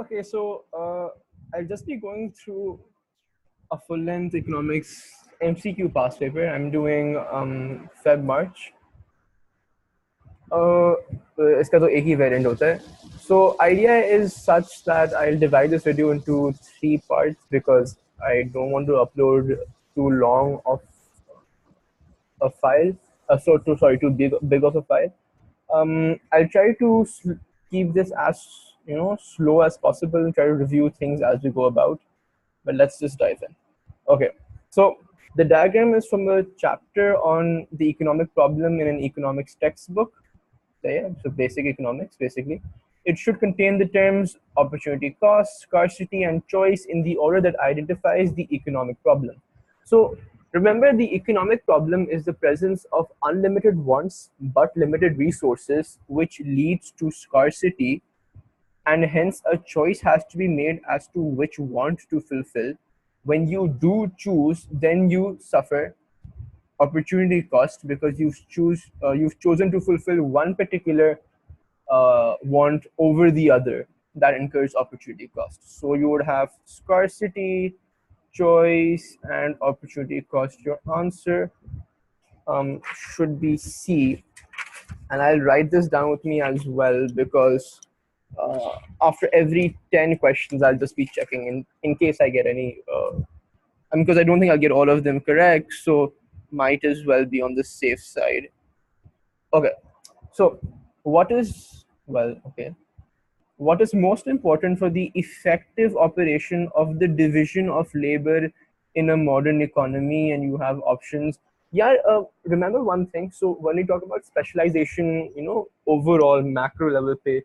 Okay, so I'll just be going through a full-length economics MCQ past paper. I'm doing Feb March. इसका तो एक ही variant होता है. So idea is such that I'll divide this video into 3 parts because I don't want to upload too long of a file. Too big of a file. I'll try to keep this as slow as possible and try to review things as we go about. But let's just dive in. Okay, so the diagram is from a chapter on the economic problem in an economics textbook. So basic economics, basically. It should contain the terms opportunity cost, scarcity, and choice in the order that identifies the economic problem. So remember, the economic problem is the presence of unlimited wants but limited resources, which leads to scarcity, and hence a choice has to be made as to which want to fulfill. When you do choose, then you suffer opportunity cost because you've chosen to fulfill one particular want over the other. That incurs opportunity cost. So you would have scarcity, choice, and opportunity cost. Your answer should be C, and I'll write this down with me as well because after every 10 questions I'll just be checking in case I get any because I don't think I'll get all of them correct, so might as well be on the safe side. Okay, so what is most important for the effective operation of the division of labor in a modern economy? And you have options. Yeah, remember one thing. So when we talk about specialization, overall macro level pay,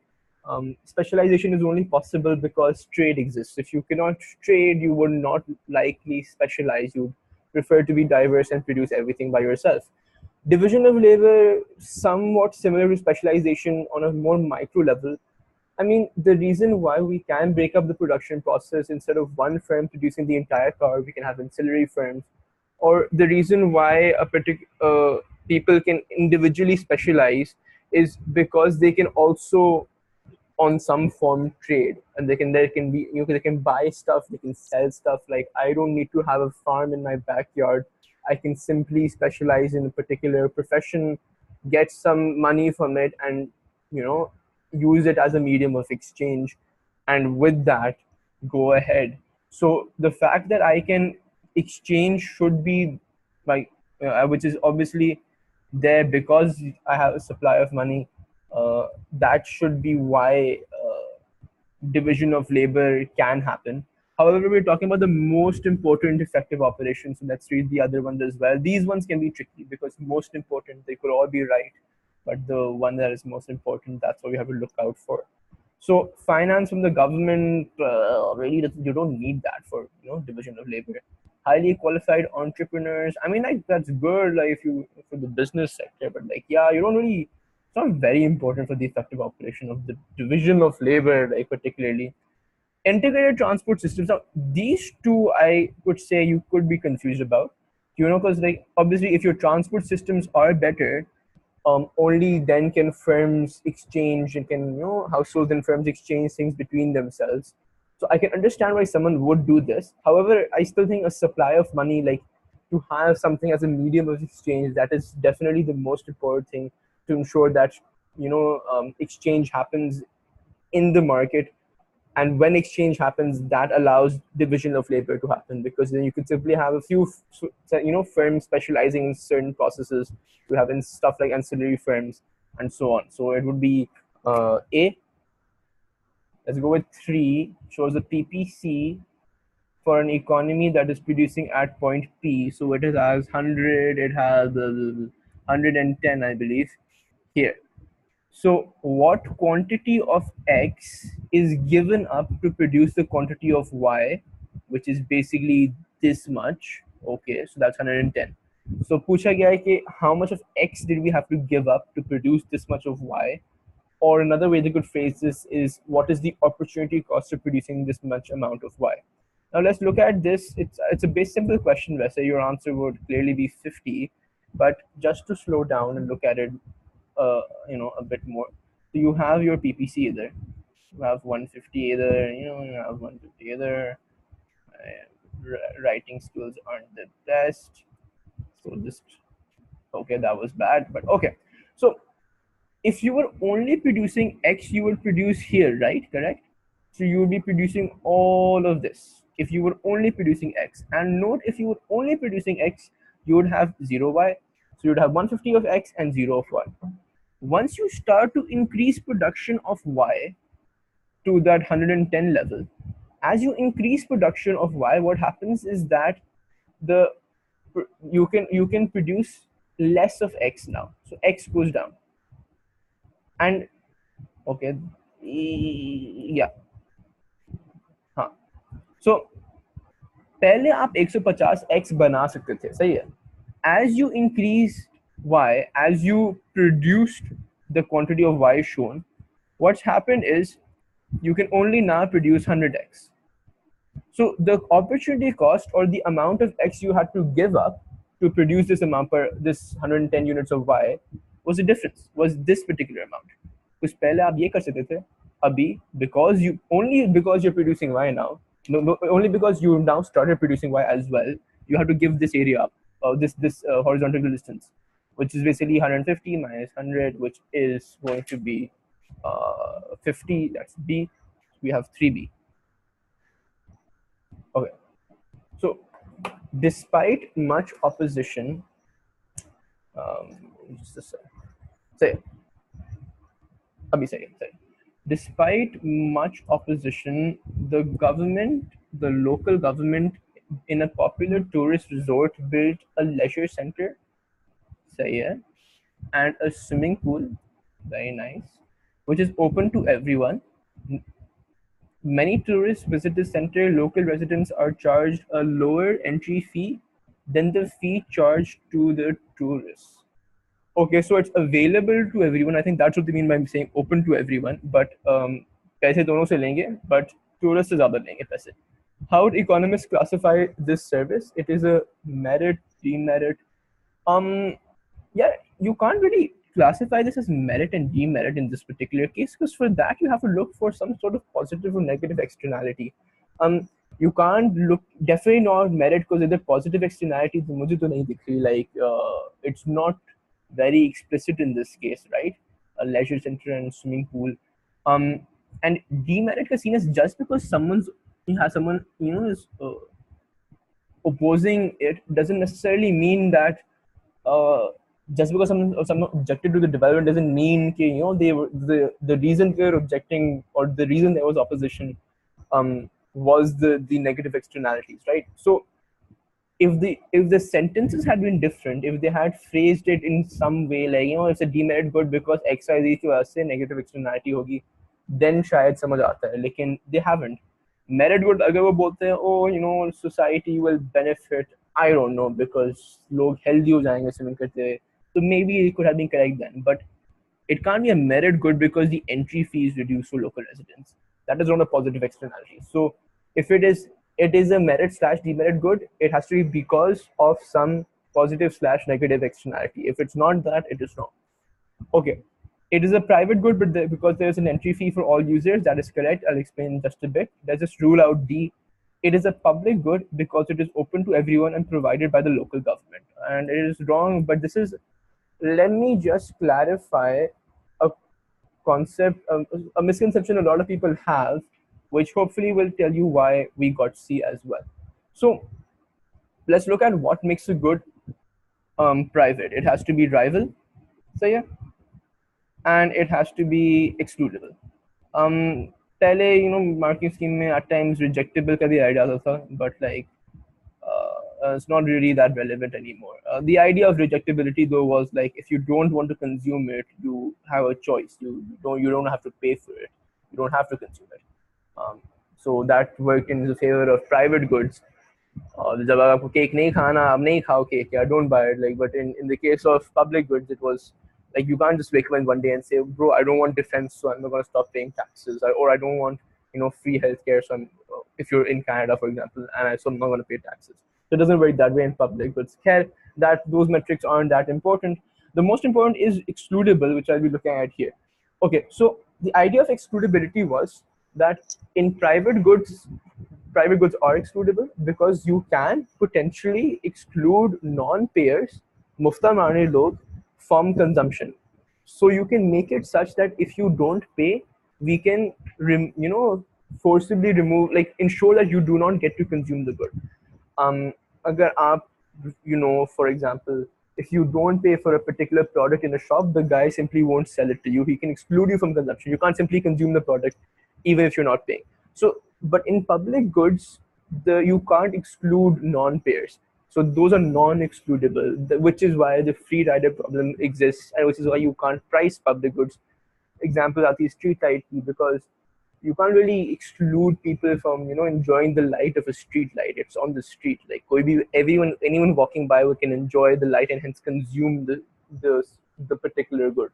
specialization is only possible because trade exists. If you cannot trade, you would not likely specialize. You prefer to be diverse and produce everything by yourself. Division of labor, somewhat similar to specialization on a more micro level. I mean, the reason why we can break up the production process, instead of one firm producing the entire car, we can have ancillary firms. Or the reason why a particular people can individually specialize is because they can also on some form trade, and they can be they can buy stuff, they can sell stuff. Like, I don't need to have a farm in my backyard. I can simply specialize in a particular profession, get some money from it, and use it as a medium of exchange, and with that go ahead. So the fact that I can exchange should be like which is obviously there because I have a supply of money. That should be why division of labor can happen. However, we're talking about the most important effective operations, so let's read the other ones as well. These ones can be tricky because most important, they could all be right, but the one that is most important, that's what we have to look out for. So finance from the government, really, you don't need that for division of labor. Highly qualified entrepreneurs, I mean, like, that's good, like, if you for the business sector, but like, yeah, you don't really, it's not very important for the effective operation of the division of labor, like, particularly. Integrated transport systems, now these two I would say you could be confused about, because like, obviously, if your transport systems are better, only then can firms exchange, and can households and firms exchange things between themselves. So I can understand why someone would do this. However, I still think a supply of money, like, to have something as a medium of exchange, that is definitely the most important thing to ensure that exchange happens in the market. And when exchange happens, that allows division of labor to happen, because then you could simply have a few firms specializing in certain processes. You have in stuff like ancillary firms and so on. So it would be A. Let's go with 3. Shows a PPC for an economy that is producing at point P. So it has 100, it has 110, I believe, here. So what quantity of X is given up to produce the quantity of Y, which is basically this much? Okay, so that's 110. So पूछा गया है कि how much of X did we have to give up to produce this much of Y? Or another way they could phrase this is, what is the opportunity cost of producing this much amount of Y? Now let's look at this. It's a base simple question, where say your answer would clearly be 50, but just to slow down and look at it a bit more. So you have your PPC there. You have 150 either, you have 150 either. Writing skills aren't the best. So just, okay, that was bad, but okay. So if you were only producing X, you would produce here, right? Correct? So you would be producing all of this if you were only producing X. And note, if you were only producing X, you would have 0 Y. So you would have 150 of X and 0 of Y. Once you start to increase production of Y to that 110 level, as you increase production of Y, what happens is that the you can produce less of X now. So X goes down. And okay, yeah, हाँ. So पहले आप 150 x बना सकते थे, सही है. As you increased y, as you produced the quantity of y shown, what's happened is you can only now produce 100x. So the opportunity cost, or the amount of x you had to give up to produce this amount per this 110 units of y, was the difference, was this particular amount. कुछ पहले आप ये कर सकते थे, अभी because you're producing y now, no, only because you now started producing y as well, you have to give this area up, this horizontal distance, which is basically 150 minus 100, which is going to be 50. That's b. We have 3b. Okay. So despite much opposition, say, despite much opposition, the local government in a popular tourist resort built a leisure center, and a swimming pool, very nice, which is open to everyone. Many tourists visit the center. Local residents are charged a lower entry fee than the fee charged to the tourists. Okay, so it's available to everyone. I think that's what they mean by saying open to everyone. But पैसे दोनों से लेंगे, but tourists से ज़्यादा लेंगे पैसे. How would economists classify this service? It is a merit, demerit. Yeah, you can't really classify this as merit and demerit in this particular case, because for that you have to look for some sort of positive or negative externality. You can't look, definitely not merit, because if the positive externality तो मुझे तो नहीं दिख रही, like it's not very explicit in this case, right? A leisure center and swimming pool. And demerit is seen as just because someone is opposing it doesn't necessarily mean that just because someone objected to the development doesn't mean that, they were the reason they were objecting, or the reason there was opposition was the negative externalities, right? So if the sentences had been different, if they had phrased it in some way, like it's a demerit good because XYZ की वजह से negative externality होगी, then शायद समझ आता है, लेकिन they haven't. Merit good अगर वो बोलते हैं society will benefit, I don't know, because लोग healthy हो जाएंगे swimming करते, so maybe it could have been correct then, but it can't be a merit good because the entry fee is reduced for local residents. That is not a positive externality. So if it is a merit / demerit good, it has to be because of some positive / negative externality. If it's not that, it is wrong. Okay. It is a private good, but because there is an entry fee for all users, that is correct. I'll explain in just a bit. Let's just rule out D. It is a public good because it is open to everyone and provided by the local government. And it is wrong, but this is, let me just clarify a concept, a misconception a lot of people have, which hopefully will tell you why we got C as well. So let's look at what makes a good private. It has to be rival, so yeah, and it has to be excludable. पहले marking scheme में at times rejectable का भी idea आता था, but like it's not really that relevant anymore. The idea of rejectability though was like, if you don't want to consume it, you have a choice. You don't have to pay for it. You don't have to consume it. So that worked in the favor of private goods. जब आपको cake नहीं खाना, आप नहीं खाओ cake, yeah, don't buy it. Like, but in the case of public goods, it was like you can't just wake up one day and say, bro, I don't want defense, so I'm not going to stop paying taxes, or I don't want free healthcare. So if you're in Canada, for example, and so I'm not going to pay taxes. So it doesn't work that way in public goods. Here, that those metrics aren't that important. The most important is excludable, which I'll be looking at here. Okay, so the idea of excludability was that in private goods are excludable because you can potentially exclude non-payers, mufta maane log, from consumption. So you can make it such that if you don't pay, we can, forcibly remove, like ensure that you do not get to consume the good. um, अगर आप, for example, if you don't pay for a particular product in a shop, the guy simply won't sell it to you. He can exclude you from consumption. You can't simply consume the product even if you're not paying. So, but in public goods, you can't exclude non-payers. So those are non-excludable, which is why the free rider problem exists, and which is why you can't price public goods. Examples are the street light key, because you can't really exclude people from enjoying the light of a street light. It's on the street, like anyone walking by can enjoy the light and hence consume the the particular good,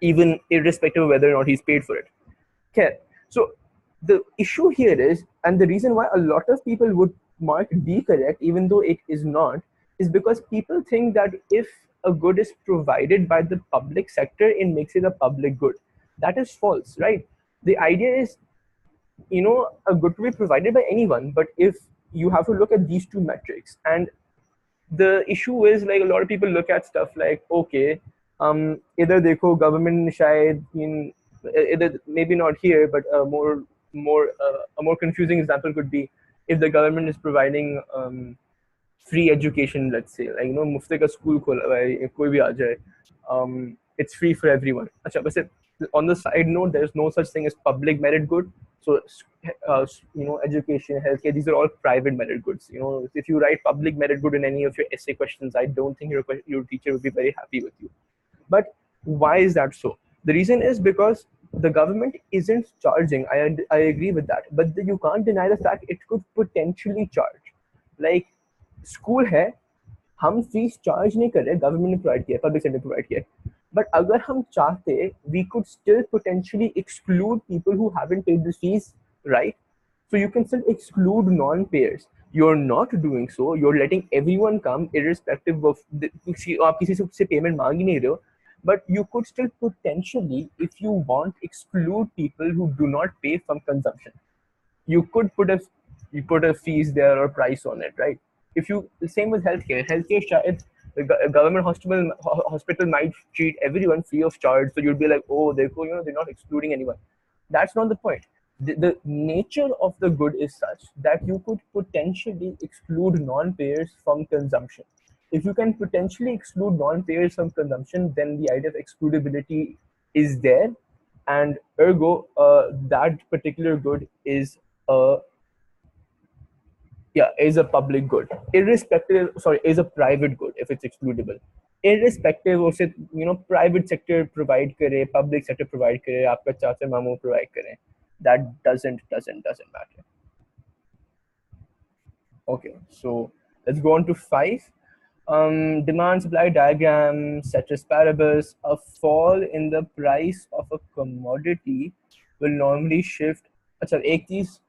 even irrespective of whether or not he's paid for it. Okay, so the issue here is, and the reason why a lot of people would mark D correct even though it is not, is because people think that if a good is provided by the public sector, it makes it a public good. That is false, right? The idea is, a good to be provided by anyone, but if you have to look at these two metrics, and the issue is, like, a lot of people look at stuff like, okay, either देखो government शायद in either, maybe not here, but a more confusing example could be if the government is providing free education, let's say, like मुफ्त का school खोला हुआ है, कोई भी आ जाए, it's free for everyone. अच्छा, वैसे on the side note, there's no such thing as public merit good. So education, healthcare, these are all private merit goods. If you write public merit good in any of your essay questions, I don't think your teacher will be very happy with you. But why is that so? The reason is because the government isn't charging. I agree with that, but you can't deny the fact it could potentially charge. Like, school है, हम fees charge नहीं कर रहे, government ने provide किया, public sector provide किया, but अगर हम चाहते, we could still potentially exclude people who haven't paid the fees, right? So you can still exclude non-payers. You're not doing so. You're letting everyone come irrespective of आप किसी से payment मांग ही नहीं रहे हो, but you could still potentially, if you want, exclude people who do not pay from consumption. You could put a fees there or price on it, right? If you, the same with healthcare. Healthcare, the government hospital might treat everyone free of charge, so you'd be like, oh, they're not excluding anyone. That's not the point. The nature of the good is such that you could potentially exclude non-payers from consumption. If you can potentially exclude non-payers from consumption, then the idea of excludability is there, and ergo, that particular good is a is a public good, irrespective, sorry, is a private good if it's excludable, irrespective of it, private sector provide करे, public sector provide करे, आपका चाचा मामू provide करे, that doesn't matter. Okay, so let's go on to 5. Demand supply diagram, ceteris paribus. A fall in the price of a commodity will normally shift. अच्छा, एक चीज,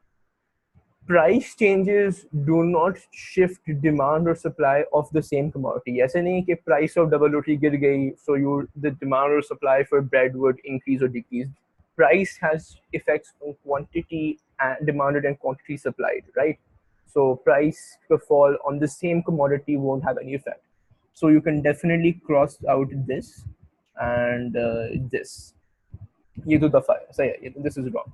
price changes do not shift demand or supply of the same commodity. ऐसे नहीं कि price of double roti गिर गई, so the demand or supply for bread would increase or decrease. Price has effects on quantity demanded and quantity supplied, right? So price fall on the same commodity won't have any effect. So you can definitely cross out this and this. ये तो दफा है, सही है, this is wrong,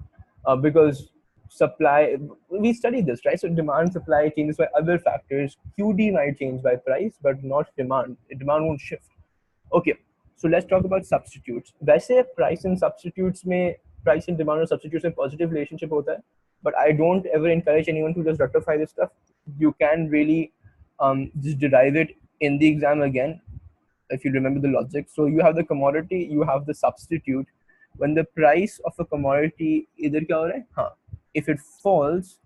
because supply, we studied this, right? So demand supply changes by other factors. QD might change by price, but not demand. Demand won't shift. Okay, so let's talk about substitutes. वैसे price and substitutes में, price and demand और substitutes में positive relationship होता है, but I don't ever encourage anyone to just rectify this stuff. You can really just derive it in the exam again if you remember the logic. So you have the commodity, you have the substitute. When the price of a commodity इधर क्या हो रहा है? हाँ, if it falls,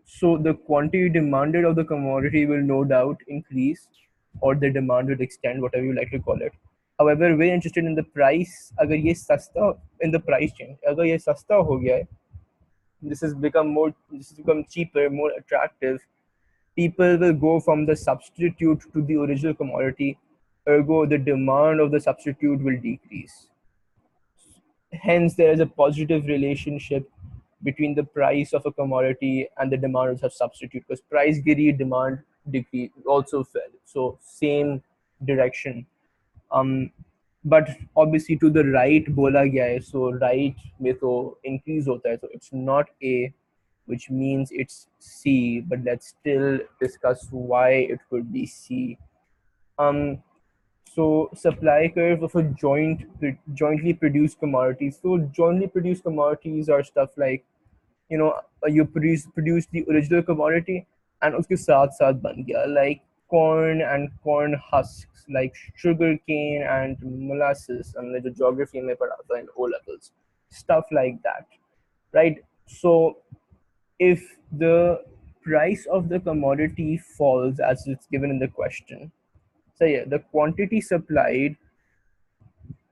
so the quantity demanded of the commodity will no doubt increase, or the demand will extend, whatever you like to call it. However, we're interested in the price. अगर ये सस्ता, in the price change, अगर ये सस्ता हो गया है, this has become cheaper, more attractive, people will go from the substitute to the original commodity. Ergo, the demand of the substitute will decrease. Hence, there is a positive relationship between the price of a commodity and the demand of a substitute, because price giri, demand decrease also fell. So same direction. um but obviously to the right bola gaya hai, so right में तो increase होता है, so it's not A, which means it's C, but let's still discuss why it could be C. um so supply curve of a jointly produced commodities. So jointly produced commodities are stuff like, you produce the original commodity and उसके साथ साथ बन गया like corn and corn husks, like sugar cane and molasses, हमने जो geography में पढ़ा था in O levels, stuff like that, right? So if the price of the commodity falls as it's given in the question, so yeah, the quantity supplied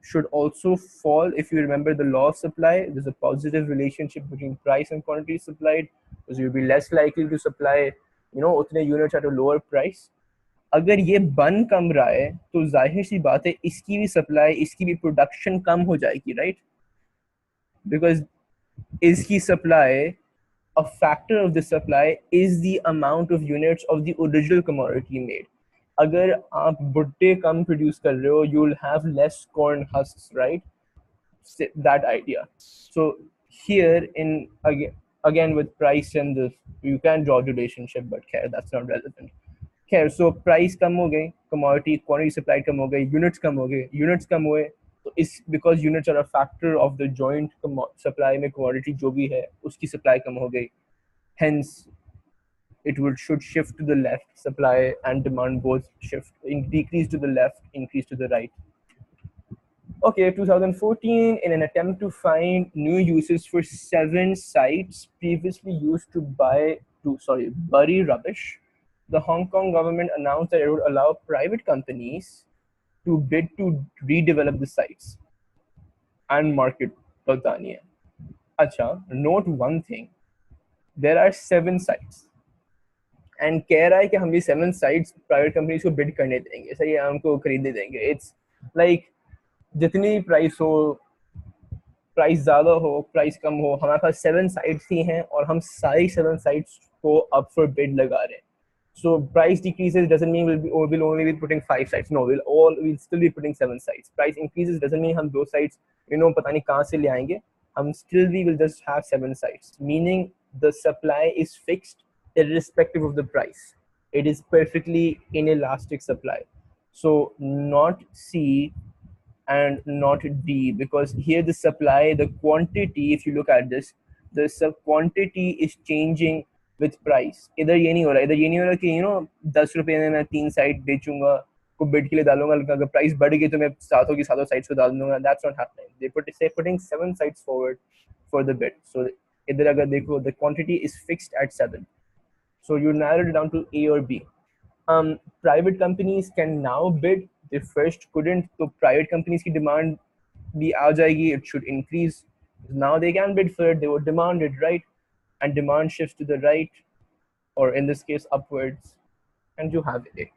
should also fall. If you remember the law of supply, there's a positive relationship between price and quantity supplied, because you'll be less likely to supply, उतने units at a lower price. अगर ये बन कम रहा है तो जाहिर सी बात है इसकी भी सप्लाई, इसकी भी प्रोडक्शन कम हो जाएगी, राइट? बिकॉज इसकी supply, a factor of the supply is the amount of units of the original commodity made. अगर आप भुट्टे कम प्रोड्यूस कर रहे हो, you'll have less corn husks, right? That idea. So here in again with price and this, you can draw the relationship, but care that's not relevant. खैर, so price कम हो गई, commodity quantity supplied कम हो गई, units कम हुए, तो इस because units are a factor of the joint supply में commodity जो भी है उसकी supply कम हो गई, hence it should shift to the left, supply and demand both shift, decrease to the left, increase to the right. Okay, 2014, in an attempt to find new uses for 7 sites previously used to bury rubbish, the Hong Kong government announced that it would allow private companies to bid to redevelop the sites and market Tanzania. Acha, note one thing. There are 7 sites. And कह रहा है कि हम ये 7 sites private companies को bid करने देंगे, सही है, हमको खरीदने देंगे. It's like जितनी प्राइस हो, प्राइस ज़्यादा हो, प्राइस कम हो, हमारे पास 7 साइट्स ही हैं और हम सारी 7 साइट्स को अप फॉर बिड लगा रहे हैं. So price decreases doesn't mean we'll only be putting 5 sites. No, we'll still be putting 7 sites. Price increases doesn't mean हम 2 sites पता नहीं कहाँ से ले आएंगे. हम still we will just have 7 sites. Meaning the supply is fixed irrespective of the price. It is perfectly inelastic supply. So not C and not D, because here the supply, the quantity, if you look at this, the quantity is changing with price. इधर ये नहीं हो रहा, इधर ये नहीं हो रहा कि 10 रुपये में मैं 3 साइट बेचूंगा, को बिड के लिए डालूंगा, अगर प्राइस बढ़ गई तो मैं सातों की सातों साइट्स को डाल दूंगा. That's not happening. They're putting 7 sites forward for the bid. So इधर अगर देखो, the quantity is fixed at 7. So you narrowed it down to A or B. Private companies can now bid. They first couldn't, so private companies की demand भी आ जाएगी, it should increase. Now they can bid for it, they would demand it, right? And demand shifts to the right, or in this case upwards, and you have it.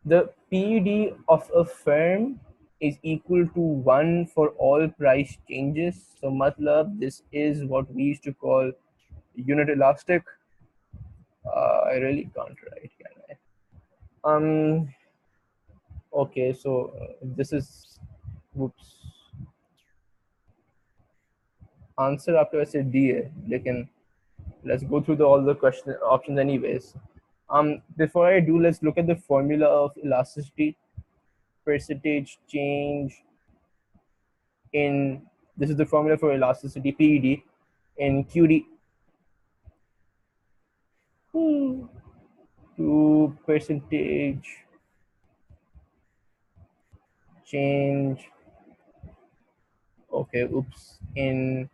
The PED of a firm is equal to 1 for all price changes. So matlab, this is what we used to call unit elastic. I really can't write, can I? Okay, so this is, whoops, answer आपके वैसे D है, लेकिन let's go through all the question options anyways. Before I do, let's look at the formula of elasticity. Percentage change in, this is the formula for elasticity, PED, in QD to percentage change, okay, oops, in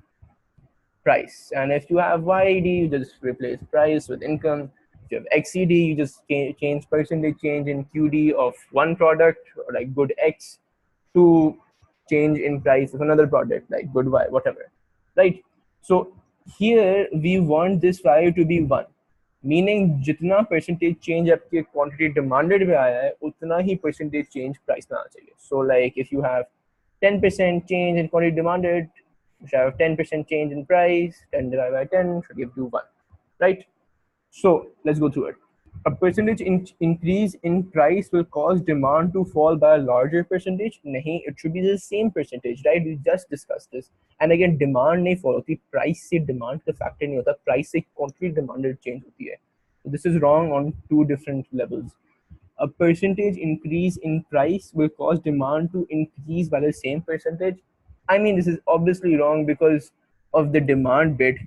price. And if you have YED, you just replace price with income. If you have XED, you just change percentage change in QD of one product, or like good X, to change in price of another product, like good Y, whatever, right? So here we want this value to be 1. Meaning जितना percentage change आपके quantity demanded में आया है उतना ही percentage change price में आना चाहिए. So like if you have 10% change in quantity demanded, you should have 10% change in price, 10 divided by 10 should give you 1, right? So let's go through it. A percentage increase in price will cause demand to fall by a larger percentage. Nahi, it should be the same percentage, right? We just discussed this. And again, demand nahi fall hoti, price se demand ka factor nahi hota, price se quantity demanded change hoti hai. So this is wrong on two different levels. A percentage increase in price will cause demand to increase by the same percentage. I mean, this is obviously wrong because of the demand bit.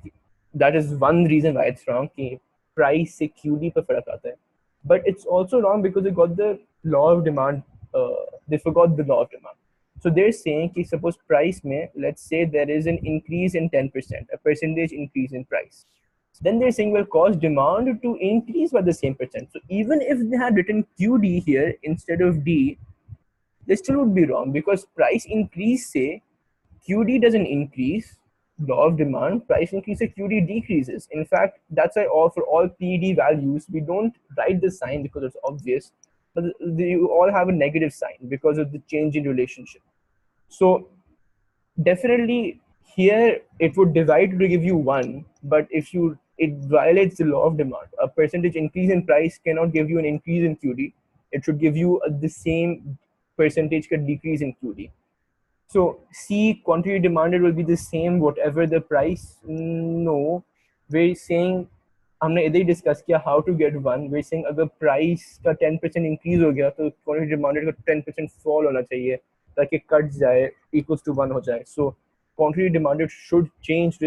That is one reason why it's wrong. कि price से QD पर फर्क आता है. But it's also wrong because they got the law of demand. They forgot the law of demand. So they're saying कि suppose price में, let's say there is an increase in 10%, a percentage increase in price. Then they're saying will cause demand to increase by the same percent. So even if they had written QD here instead of D, they still would be wrong because price increase say QD doesn't increase. Law of demand, price increase say QD decreases. In fact, that's why all for all PD values we don't write the sign because it's obvious, but you all have a negative sign because of the change in relationship. So definitely here it would divide to give you 1, but if you it violates the law of demand. A percentage increase in price cannot give you an increase in QD. It should give you the same percentage ka decrease in QD. So C, quantity demanded will be the same whatever the price. No, we're saying हमने इधर ही discuss किया how to get 1. we're saying अगर price का 10% increase हो गया तो quantity demanded का 10% फॉल होना चाहिए ताकि कट जाए इक्वल्स टू 1 हो जाए. सो quantity demanded should change,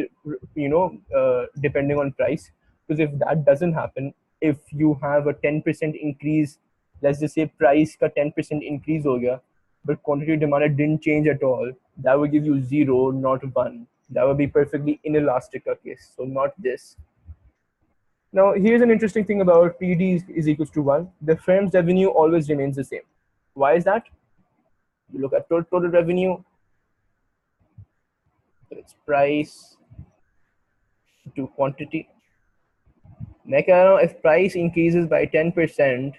depending on price. Because if that doesn't happen, if you have a 10% increase, let's just say price का 10% increase हो गया, but quantity demanded didn't change at all, that would give you 0, not 1. That would be perfectly inelastic case. So not this. Now, here's an interesting thing about PD is equals to 1. The firm's revenue always remains the same. Why is that? You look at total revenue, it's price to quantity. Now, if price increases by 10%,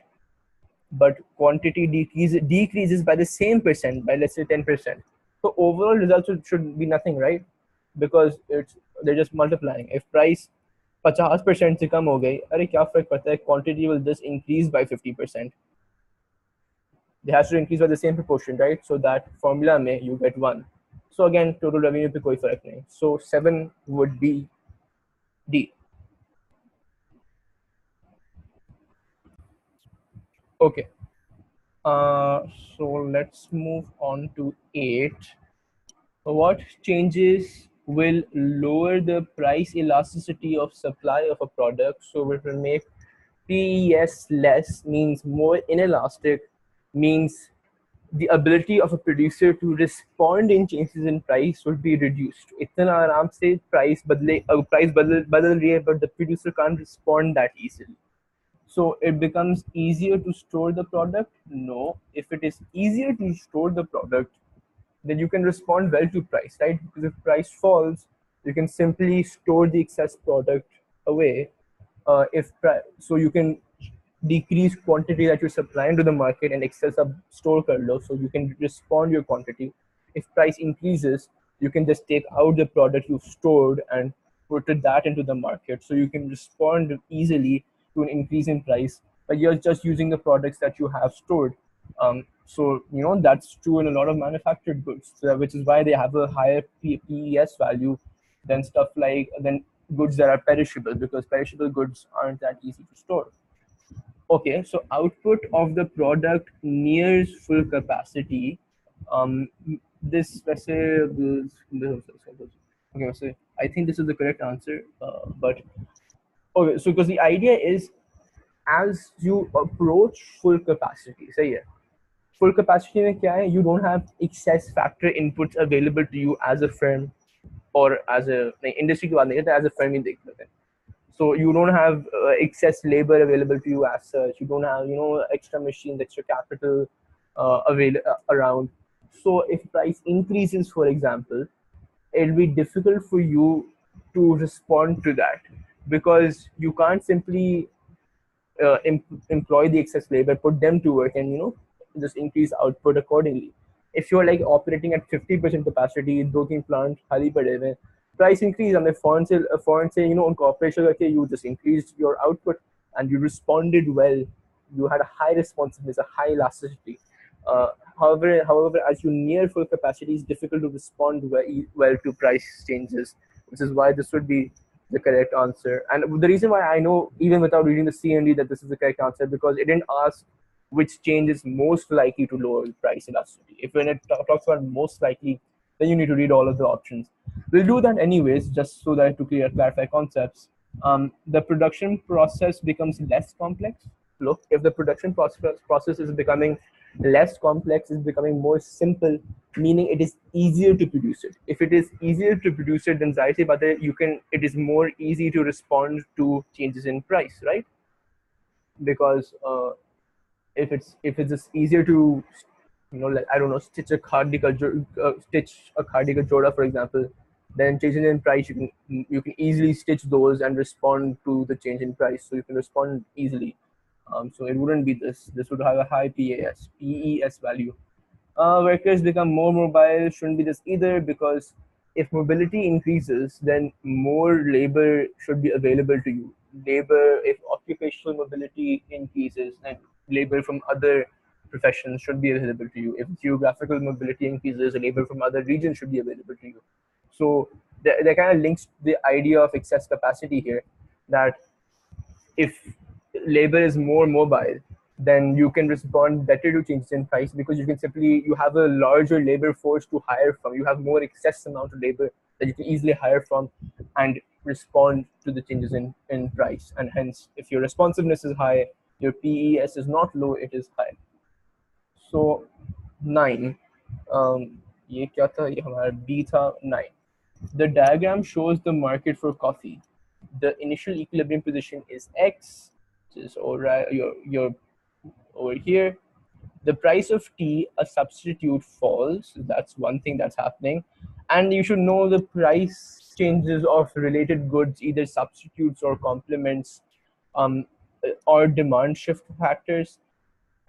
but quantity decreases by the same percent, by let's say 10%. So overall results should be nothing, right? Because they're just multiplying. If price 50% से कम हो गई, अरे क्या फर्क पड़ता है? Quantity will just increase by 50%. They have to increase by the same proportion, right? So that formula में you get 1. So again, total revenue पे कोई फर्क नहीं. So 7 would be D. Okay. So let's move on to 8. What changes will lower the price elasticity of supply of a product? So it will make PES less, means more inelastic, means the ability of a producer to respond in changes in price would be reduced. इतना आराम से price बदल रही है, but the producer can't respond that easily. So it becomes easier to store the product? No. If it is easier to store the product, then you can respond well to price, right? Because if price falls, you can simply store the excess product away. So you can decrease quantity that you're supplying to the market and excess of store kar lo, so you can respond your quantity. If price increases, you can just take out the product you've stored and put that into the market, so you can respond easily to an increase in price, but you're just using the products that you have stored. So that's true in a lot of manufactured goods, which is why they have a higher PES value than goods that are perishable, because perishable goods aren't that easy to store. Okay, so output of the product nears full capacity. This let's say okay, so I think this is the correct answer. But okay, so because the idea is as you approach full capacity, say yeah, full capacity में क्या है? You don't have excess factor inputs available to you as a firm or as a industry की बात नहीं करते, as a firm ही देख लेते हैं. So you don't have excess labor available to you as such. You don't have extra machines, extra capital around. So if price increases, for example, it'll be difficult for you to respond to that. because you can't simply employ the excess labor, put them to work, and just increase output accordingly. If you're like operating at 50% capacity, दो तीन plant खाली पड़े हुए हैं, price increase हमें foreign से cooperation करके you just increased your output and you responded well. You had a high responsiveness, a high elasticity. Uh, however, as you near full capacity, it's difficult to respond well to price changes, which is why this would be the correct answer. And the reason why I know, even without reading the CND, that this is the correct answer, because it didn't ask which change is most likely to lower the price elasticity. If when it talks about most likely, then you need to read all of the options. We'll do that anyways, just so that to clarify concepts. The production process becomes less complex. Look, if the production process is becoming less complex, is becoming more simple, meaning it is easier to produce it. If it is easier to produce it, then Zaire but it is more easy to respond to changes in price, right? Because if it's just easier to like, I don't know, stitch a cardigan joda, for example, then changes in price, you can easily stitch those and respond to the change in price, so you can respond easily. So it wouldn't be this. This would have a high PES value. Workers become more mobile, shouldn't be this either, because if mobility increases, then more labor should be available to you. If occupational mobility increases, then labor from other professions should be available to you. If geographical mobility increases, labor from other regions should be available to you. So that kind of links the idea of excess capacity here, that if labor is more mobile, then you can respond better to changes in price, because you have a larger labor force to hire from. You have more excess amount of labor that you can easily hire from and respond to the changes in price. And hence, if your responsiveness is high, your PES is not low, it is high. So 9, ये क्या था, ये हमारा B था 9. The diagram shows the market for coffee. The initial equilibrium position is X, which is you're over here. The price of tea, a substitute, falls. That's one thing that's happening. And you should know the price changes of related goods, either substitutes or complements, or demand shift factors.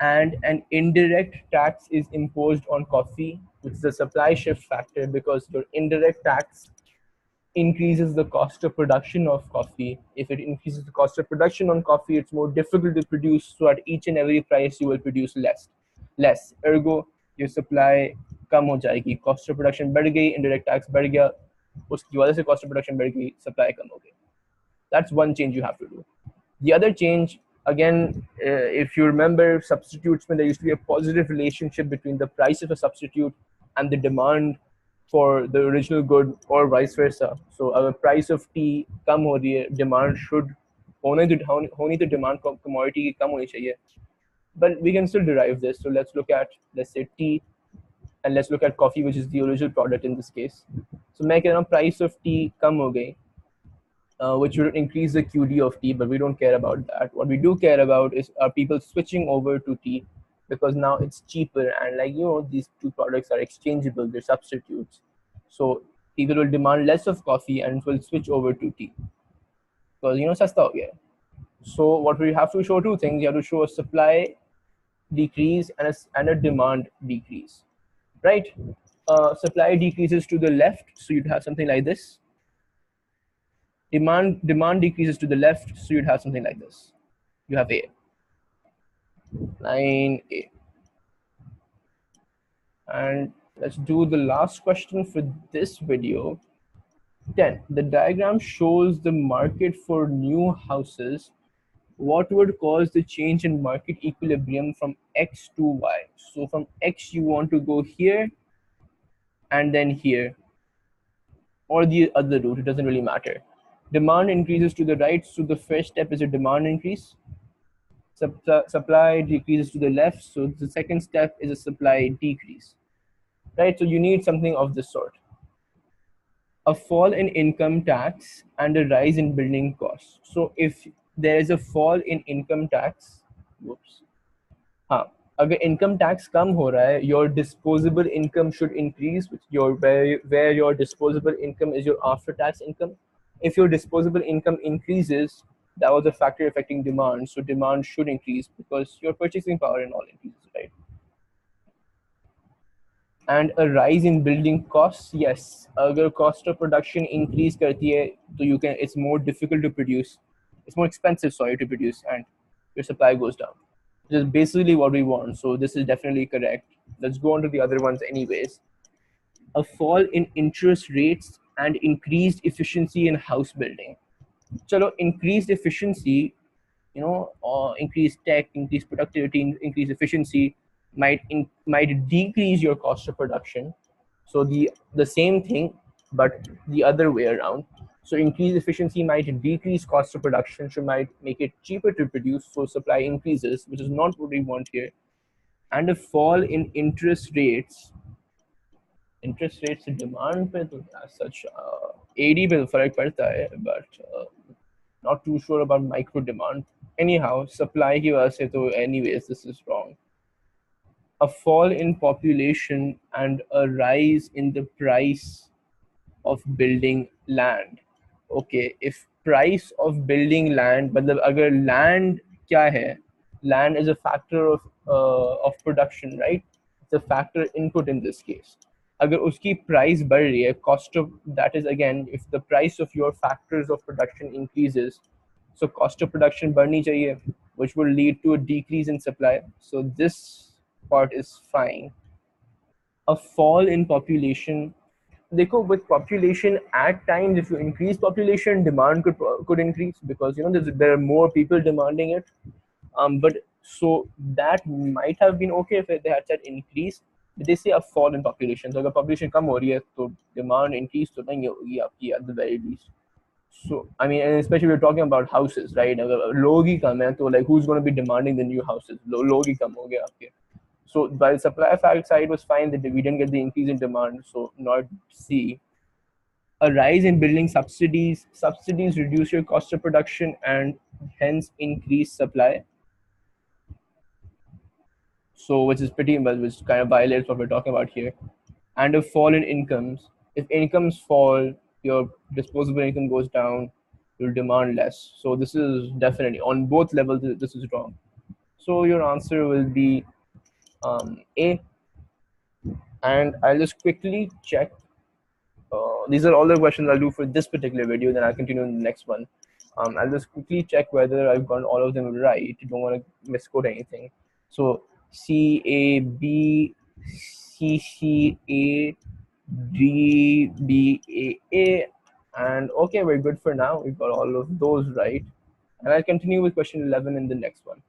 And an indirect tax is imposed on coffee, which is a supply shift factor, because your indirect tax increases the cost of production of coffee. If it increases the cost of production on coffee, it's more difficult to produce. So at each and every price, you will produce less. Ergo, your supply कम हो जाएगी. Cost of production बढ़ गई, indirect tax बढ़ गया. उसकी वजह से cost of production बढ़ गई, supply कम हो गई. That's one change you have to do. The other change, again, if you remember substitutes, when there used to be a positive relationship between the price of a substitute and the demand for the original good, or vice versa. So our price of tea कम हो रही है, demand should होनी तो demand commodity की कम होनी चाहिए. But we can still derive this. So let's look at, let's say, tea, and let's look at coffee, which is the original product in this case. So मैं कह रहा हूँ price of tea कम हो गई, which would increase the QD of tea, but we don't care about that. What we do care about is, are people switching over to tea, because now it's cheaper, and these two products are exchangeable, they're substitutes. So people will demand less of coffee and will switch over to tea, because sasta ho gaya. So what we have to show, two things. You have to show a supply decrease and a demand decrease, right? Supply decreases to the left, so you'd have something like this. Demand decreases to the left, so you'd have something like this. You have A, line A. And let's do the last question for this video. 10. The diagram shows the market for new houses. What would cause the change in market equilibrium from X to Y? So from X, you want to go here and then here, or the other route, it doesn't really matter. Demand increases to the right, so the first step is a demand increase. Supply decreases to the left, so the second step is a supply decrease, right? So you need something of this sort. A fall in income tax and a rise in building costs. So if there is a fall in income tax, अगर income tax कम हो रहा है, your disposable income should increase, where your disposable income is your after tax income. If your disposable income increases, that was a factor affecting demand. So demand should increase because your purchasing power and all increases, right? And a rise in building costs, yes. अगर cost of production increase करती है, तो you can, it's more difficult to produce. It's more expensive, sorry, to produce, and your supply goes down. Which is basically what we want. So this is definitely correct. Let's go on to the other ones, anyways. A fall in interest rates and increased efficiency in house building. Chalo, increased efficiency, increased tech, increased productivity, increased efficiency might decrease your cost of production. So the same thing, but the other way around. So increased efficiency might decrease cost of production, so might make it cheaper to produce, so supply increases, which is not what we want here. And a fall in interest rates से demand पे तो as such AD पे फर्क पड़ता है, but not too sure about micro demand. Anyhow, supply की वजह से तो anyways this is wrong. A fall in population and a rise in the price of building land. Okay, if price of building land, मतलब अगर land क्या है? Land is a factor of production, right? It's a factor input in this case. अगर उसकी price बढ़ रही है, cost of that is again, if the price of your factors of production increases, so cost of production बढ़नी चाहिए, which will lead to a decrease in supply. So this part is fine. A fall in population. देखो, with population at times, if you increase population, demand could increase because there are more people demanding it. But so that might have been okay if they had said increase. But they say a fall in population. So अगर population कम हो रही है, तो demand increase तो नहीं होगी आपकी at the very least. So I mean, and especially we're talking about houses, right? अगर लोग ही कम है, तो like who's going to be demanding the new houses? लोग ही कम हो गए आपके. So while supply side was fine, that we didn't get the increase in demand. So not C. A rise in building subsidies. Subsidies reduce your cost of production and hence increase supply. So which is pretty much, which kind of violates what we're talking about here. And a fall in incomes. If incomes fall, your disposable income goes down, you'll demand less. So this is definitely on both levels. This is wrong. So your answer will be A. And I'll just quickly check. These are all the questions I'll do for this particular video. Then I'll continue in the next one. I'll just quickly check whether I've got all of them right. You don't want to misquote anything. So C A B C C A D B A, and okay, we're good for now. We've got all of those right. And I'll continue with question 11 in the next one.